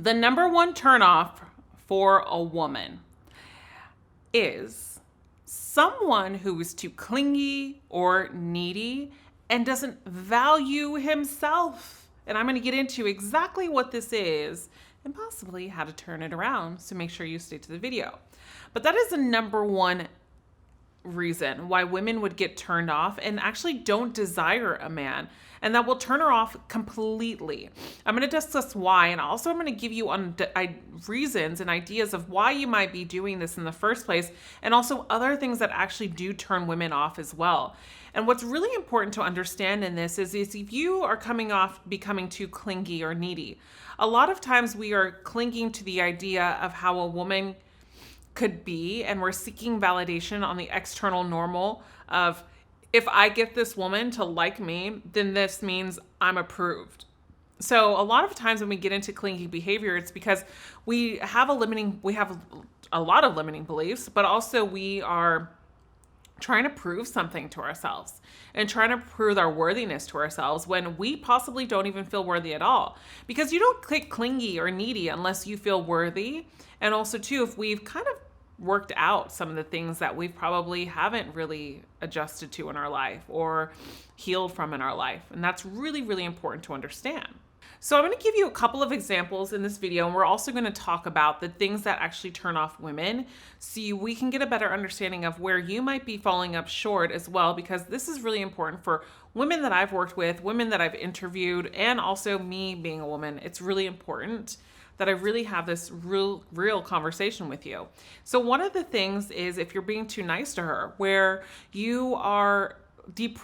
The number one turnoff for a woman is someone who is too clingy or needy and doesn't value himself. And I'm going to get into exactly what this is and possibly how to turn it around. So make sure you stay to the video. But that is the number one reason why women would get turned off and actually don't desire a man, and that will turn her off completely. I'm going to discuss why, and also I'm going to give you reasons and ideas of why you might be doing this in the first place, and also other things that actually do turn women off as well. And what's really important to understand in this is if you are coming off becoming too clingy or needy, a lot of times we are clinging to the idea of how a woman could be, and we're seeking validation on the external normal of, if I get this woman to like me, then this means I'm approved. So a lot of times when we get into clingy behavior, it's because we have a lot of limiting beliefs, but also we are trying to prove something to ourselves and trying to prove our worthiness to ourselves when we possibly don't even feel worthy at all. Because you don't get clingy or needy unless you feel worthy. And also too, if we've kind of worked out some of the things that we probably haven't really adjusted to in our life or healed from in our life. And that's really, really important to understand. So I'm going to give you a couple of examples in this video, and we're also going to talk about the things that actually turn off women so we can get a better understanding of where you might be falling up short as well, because this is really important for women that I've worked with, women that I've interviewed, and also me being a woman. It's really important that I really have this real conversation with you. So one of the things is if you're being too nice to her, where you are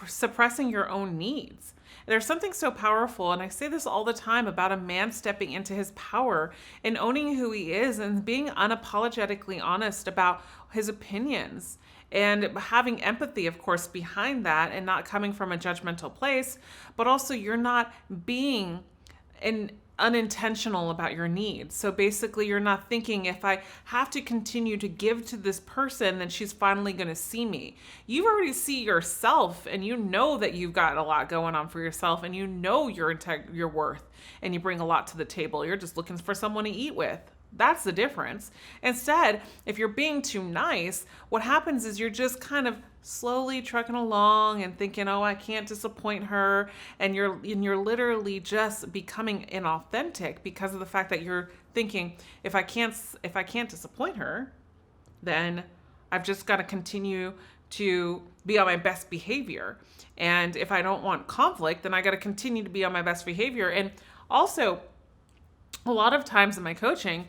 suppressing your own needs. There's something so powerful, and I say this all the time, about a man stepping into his power and owning who he is and being unapologetically honest about his opinions and having empathy, of course, behind that, and not coming from a judgmental place, but also you're not being unintentional about your needs. So basically you're not thinking, if I have to continue to give to this person, then she's finally going to see me. You already see yourself, and you know that you've got a lot going on for yourself, and you know your worth, and you bring a lot to the table. You're just looking for someone to eat with. That's the difference. Instead, if you're being too nice, what happens is you're just kind of slowly trucking along and thinking, oh, I can't disappoint her. And you're literally just becoming inauthentic because of the fact that you're thinking, if I can't disappoint her, then I've just got to continue to be on my best behavior. And if I don't want conflict, then I got to continue to be on my best behavior. And also, a lot of times in my coaching,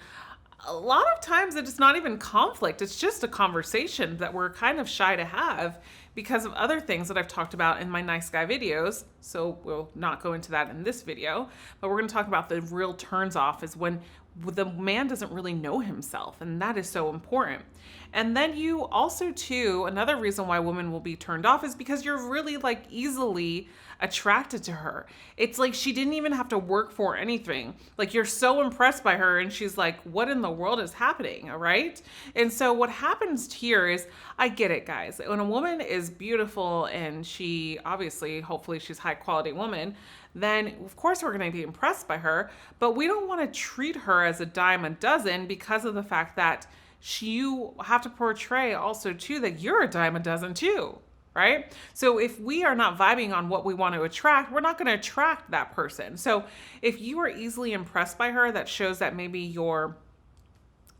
it's not even conflict. It's just a conversation that we're kind of shy to have because of other things that I've talked about in my nice guy videos. So we'll not go into that in this video, but we're going to talk about the real turns off is when the man doesn't really know himself. And that is so important. And then you also too, another reason why women will be turned off is because you're really easily attracted to her. It's like she didn't even have to work for anything. Like, you're so impressed by her and she's like, what in the world is happening? All right. And so what happens here is, I get it, guys. When a woman is beautiful and she obviously, hopefully she's high quality woman, then of course we're going to be impressed by her, but we don't want to treat her as a dime a dozen because of the fact that you have to portray also too that you're a dime a dozen too. Right? So if we are not vibing on what we want to attract, we're not going to attract that person. So if you are easily impressed by her, that shows that maybe your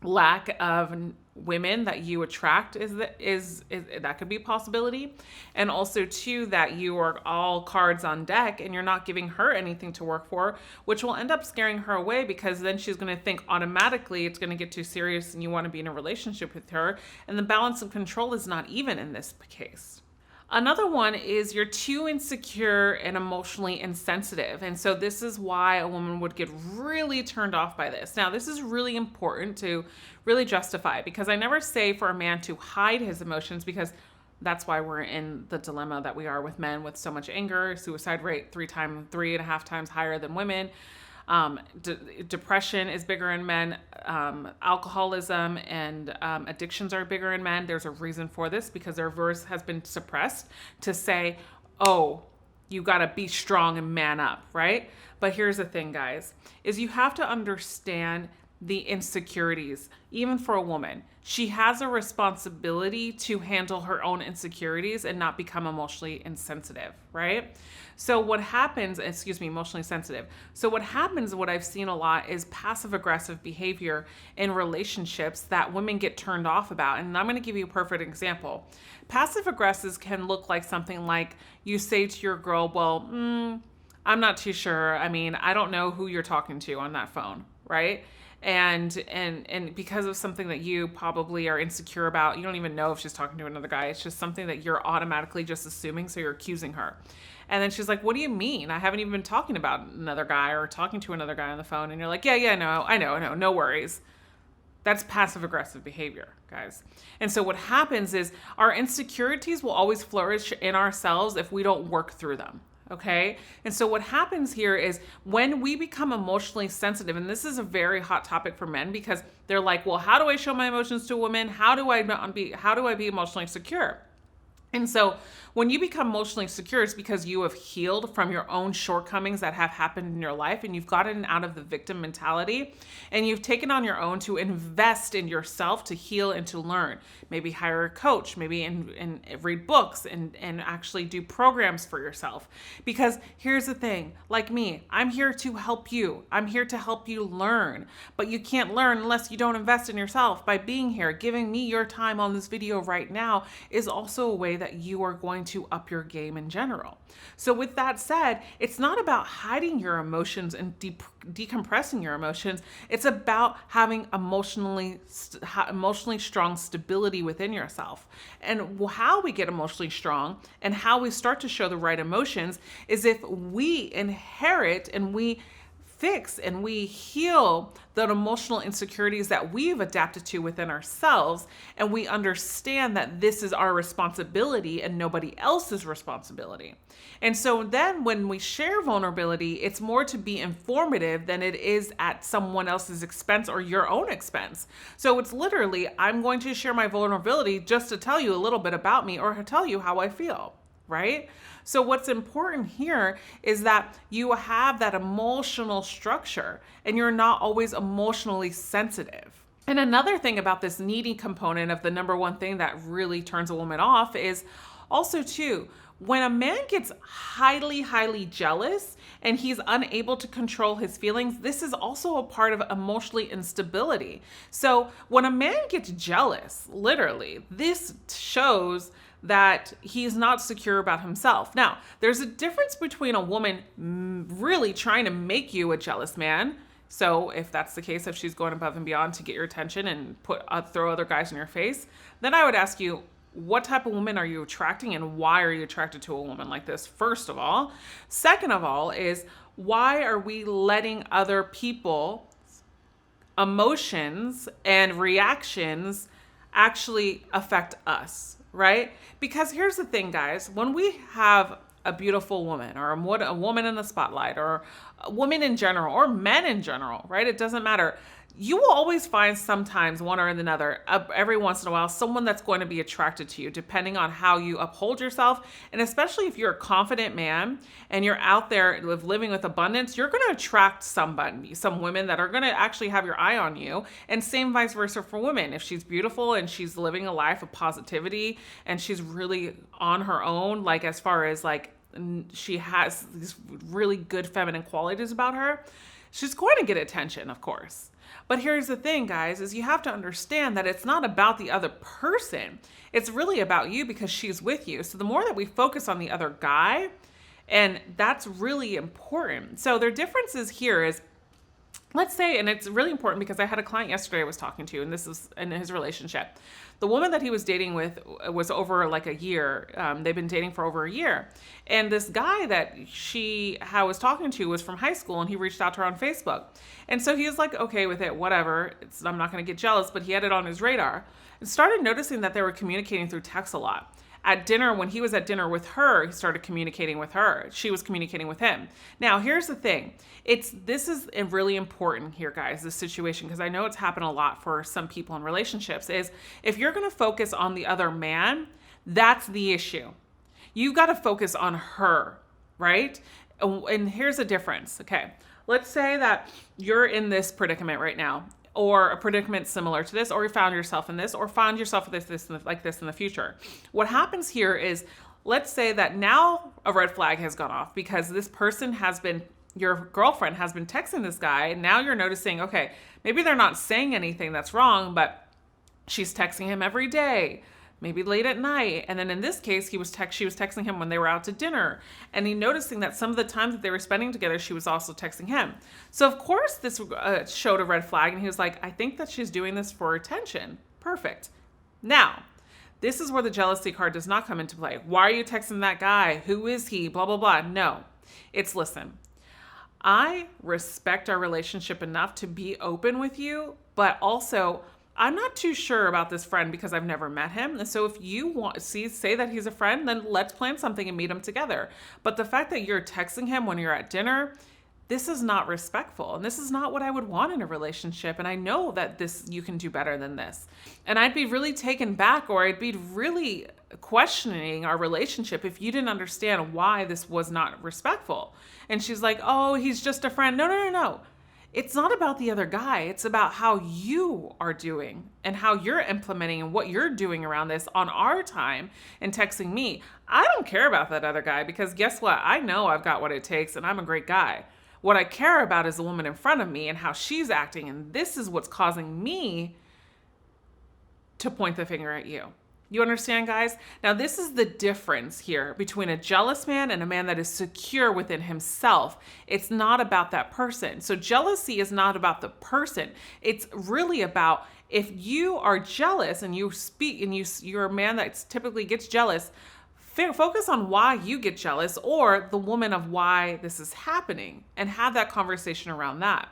lack of women that you attract is that could be a possibility. And also too, that you are all cards on deck and you're not giving her anything to work for, which will end up scaring her away, because then she's going to think automatically it's going to get too serious and you want to be in a relationship with her. And the balance of control is not even in this case. Another one is you're too insecure and emotionally insensitive. And so this is why a woman would get really turned off by this. Now, this is really important to really justify, because I never say for a man to hide his emotions, because that's why we're in the dilemma that we are with men with so much anger. Suicide rate 3.5 times higher than women. Depression is bigger in men. Alcoholism and addictions are bigger in men. There's a reason for this, because their voice has been suppressed to say, oh, You got to be strong and man up, right? But here's the thing, guys, is you have to understand the insecurities. Even for a woman, she has a responsibility to handle her own insecurities and not become emotionally insensitive, right? So what happens, emotionally sensitive. So what happens, what I've seen a lot is passive aggressive behavior in relationships that women get turned off about. And I'm going to give you a perfect example. Passive aggressives can look like something like you say to your girl, well, I'm not too sure. I mean, I don't know who you're talking to on that phone, right? And because of something that you probably are insecure about, you don't even know if she's talking to another guy. It's just something that you're automatically just assuming, so you're accusing her. And then she's like, what do you mean? I haven't even been talking about another guy or talking to another guy on the phone. And you're like, no, I know, no worries. That's passive aggressive behavior, guys. And so what happens is our insecurities will always flourish in ourselves if we don't work through them. Okay. And so what happens here is when we become emotionally sensitive, and this is a very hot topic for men because they're like, well, how do I show my emotions to a woman? How do I be emotionally secure? And so when you become emotionally secure, it's because you have healed from your own shortcomings that have happened in your life, and you've gotten out of the victim mentality, and you've taken on your own to invest in yourself to heal and to learn. Maybe hire a coach, maybe and read books and actually do programs for yourself. Because here's the thing, like me, I'm here to help you. I'm here to help you learn, but you can't learn unless you don't invest in yourself. By being here, giving me your time on this video right now is also a way that you are going to up your game in general. So with that said, it's not about hiding your emotions and decompressing your emotions. It's about having emotionally strong stability within yourself. And how we get emotionally strong and how we start to show the right emotions is if we inherit and we fix and we heal the emotional insecurities that we've adapted to within ourselves, and we understand that this is our responsibility and nobody else's responsibility. And so then when we share vulnerability, it's more to be informative than it is at someone else's expense or your own expense. So it's literally, I'm going to share my vulnerability just to tell you a little bit about me or to tell you how I feel, right? So what's important here is that you have that emotional structure and you're not always emotionally sensitive. And another thing about this needy component of the number one thing that really turns a woman off is also too, when a man gets highly, highly jealous and he's unable to control his feelings, this is also a part of emotional instability. So when a man gets jealous, literally, this shows that he's not secure about himself. Now, there's a difference between a woman really trying to make you a jealous man. So if that's the case, if she's going above and beyond to get your attention and throw other guys in your face, then I would ask you, what type of woman are you attracting and why are you attracted to a woman like this, first of all? Second of all is, why are we letting other people's emotions and reactions actually affect us, right? Because here's the thing, guys, when we have a beautiful woman or a woman in the spotlight or a woman in general or men in general, right? It doesn't matter. You will always find sometimes one or another, every once in a while, someone that's going to be attracted to you depending on how you uphold yourself. And especially if you're a confident man and you're out there living with abundance, you're going to attract some women that are going to actually have your eye on you. And same vice versa for women. If she's beautiful and she's living a life of positivity and she's really on her own, like as far as like she has these really good feminine qualities about her, she's going to get attention, of course. But here's the thing, guys, is you have to understand that it's not about the other person. It's really about you because she's with you. So the more that we focus on the other guy, and that's really important. So their differences here is, let's say, and it's really important because I had a client yesterday I was talking to, and this is in his relationship. The woman that he was dating with was over like a year. They've been dating for over a year. And this guy that she was talking to was from high school, and he reached out to her on Facebook. And so he was like, okay with it, whatever. I'm not going to get jealous, but he had it on his radar and started noticing that they were communicating through text a lot. At dinner, when he was at dinner with her, he started communicating with her. She was communicating with him. Now, here's the thing. This is really important here, guys, this situation, because I know it's happened a lot for some people in relationships, is if you're going to focus on the other man, that's the issue. You got to focus on her. right? And here's a difference. Okay. Let's say that you're in this predicament right now, or a predicament similar to this, or you found yourself in this, or found yourself with this like this in the future. What happens here is, let's say that now a red flag has gone off because this person has been, your girlfriend has been texting this guy. And now you're noticing, okay, maybe they're not saying anything that's wrong, but she's texting him every day, maybe late at night. And then in this case, she was texting him when they were out to dinner. And he noticing that some of the time that they were spending together, she was also texting him. So of course this showed a red flag. And he was like, I think that she's doing this for attention. Perfect. Now, this is where the jealousy card does not come into play. Why are you texting that guy? Who is he? Blah, blah, blah. No, it's listen. I respect our relationship enough to be open with you, but also I'm not too sure about this friend because I've never met him. And so if you want say that he's a friend, then let's plan something and meet him together. But the fact that you're texting him when you're at dinner, this is not respectful. And this is not what I would want in a relationship. And I know that you can do better than this. And I'd be really taken back, or I'd be really questioning our relationship if you didn't understand why this was not respectful. And she's like, oh, he's just a friend. No. It's not about the other guy. It's about how you are doing and how you're implementing and what you're doing around this on our time and texting me. I don't care about that other guy because guess what? I know I've got what it takes and I'm a great guy. What I care about is the woman in front of me and how she's acting. And this is what's causing me to point the finger at you. You understand, guys? Now, this is the difference here between a jealous man and a man that is secure within himself. It's not about that person. So jealousy is not about the person. It's really about, if you are jealous and you speak and you're a man that typically gets jealous, focus on why you get jealous, or the woman of why this is happening, and have that conversation around that.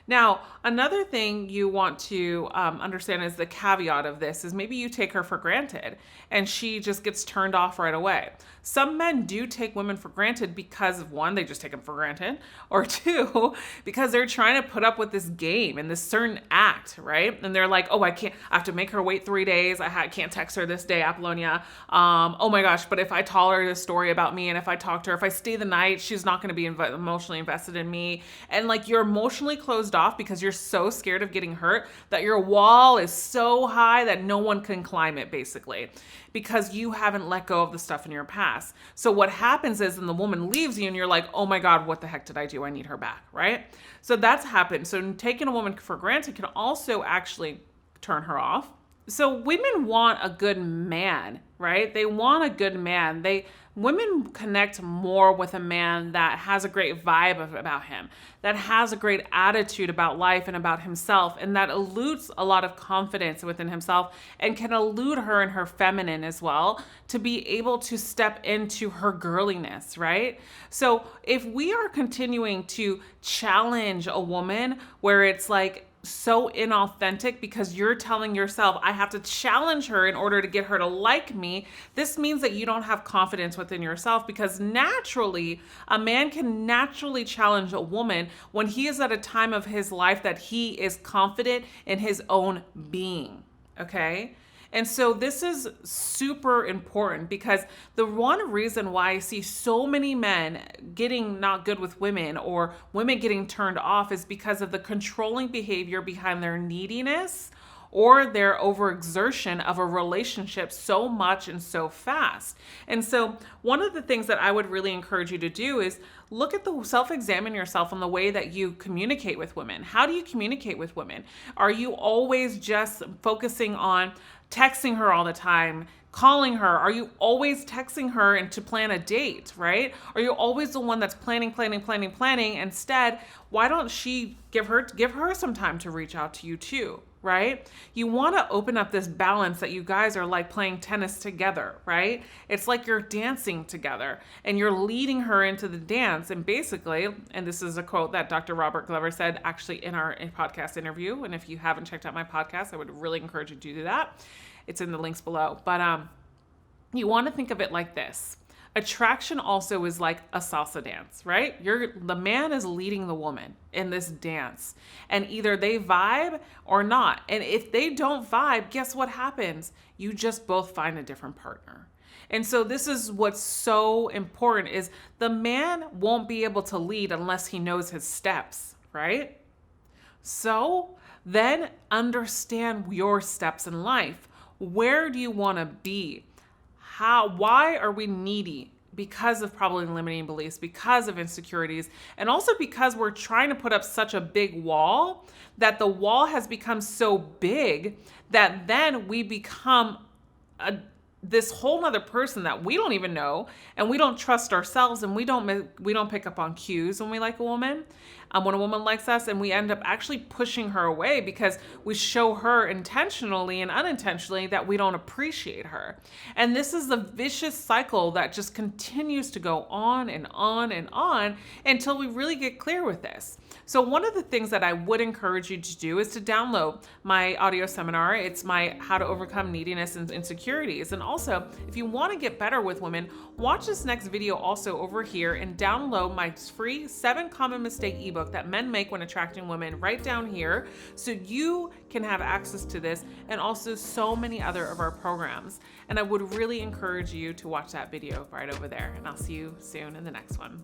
Now, another thing you want to understand is the caveat of this is maybe you take her for granted and she just gets turned off right away. Some men do take women for granted because of, one, they just take them for granted, or two, because they're trying to put up with this game and this certain act, right? And they're like, oh, I have to make her wait 3 days. I can't text her this day, Apollonia. Oh my gosh, but if I tell her this story about me and if I talk to her, if I stay the night, she's not going to be emotionally invested in me. And like, you're emotionally closed off because you're so scared of getting hurt that your wall is so high that no one can climb it, basically, because you haven't let go of the stuff in your past. So what happens is, then the woman leaves you and you're like, oh my God, what the heck did I do? I need her back, right? So that's happened. So taking a woman for granted can also actually turn her off. So women want a good man, right? They want a good man. Women connect more with a man that has a great vibe about him, that has a great attitude about life and about himself, and that eludes a lot of confidence within himself and can elude her in her feminine as well, to be able to step into her girliness, right? So if we are continuing to challenge a woman where it's like, so inauthentic because you're telling yourself, I have to challenge her in order to get her to like me, this means that you don't have confidence within yourself, because naturally, a man can naturally challenge a woman when he is at a time of his life that he is confident in his own being, okay? And so this is super important, because the one reason why I see so many men getting not good with women, or women getting turned off, is because of the controlling behavior behind their neediness or their overexertion of a relationship so much and so fast. And so one of the things that I would really encourage you to do is look at self-examine yourself on the way that you communicate with women. How do you communicate with women? Are you always just focusing on texting her all the time, calling her? Are you always texting her and to plan a date, right? Are you always the one that's planning? Instead, why don't she give her some time to reach out to you too, right? You want to open up this balance that you guys are like playing tennis together, right? It's like you're dancing together and you're leading her into the dance. And basically, and this is a quote that Dr. Robert Glover said actually in our podcast interview. And if you haven't checked out my podcast, I would really encourage you to do that. It's in the links below. But you want to think of it like this. Attraction also is like a salsa dance, right? The man is leading the woman in this dance, and either they vibe or not. And if they don't vibe, guess what happens? You just both find a different partner. And so this is what's so important is the man won't be able to lead unless he knows his steps, right? So then understand your steps in life. Where do you want to be? Why are we needy? Because of probably limiting beliefs, because of insecurities, and also because we're trying to put up such a big wall that the wall has become so big that then we become this whole other person that we don't even know, and we don't trust ourselves, and we don't pick up on cues when we like a woman, when a woman likes us, and we end up actually pushing her away because we show her intentionally and unintentionally that we don't appreciate her. And this is the vicious cycle that just continues to go on and on and on until we really get clear with this. So one of the things that I would encourage you to do is to download my audio seminar. It's my How to Overcome Neediness and Insecurities. And also, if you want to get better with women, watch this next video also over here and download my free 7 Common Mistake ebook that men make when attracting women right down here, so you can have access to this and also so many other of our programs. And I would really encourage you to watch that video right over there. And I'll see you soon in the next one.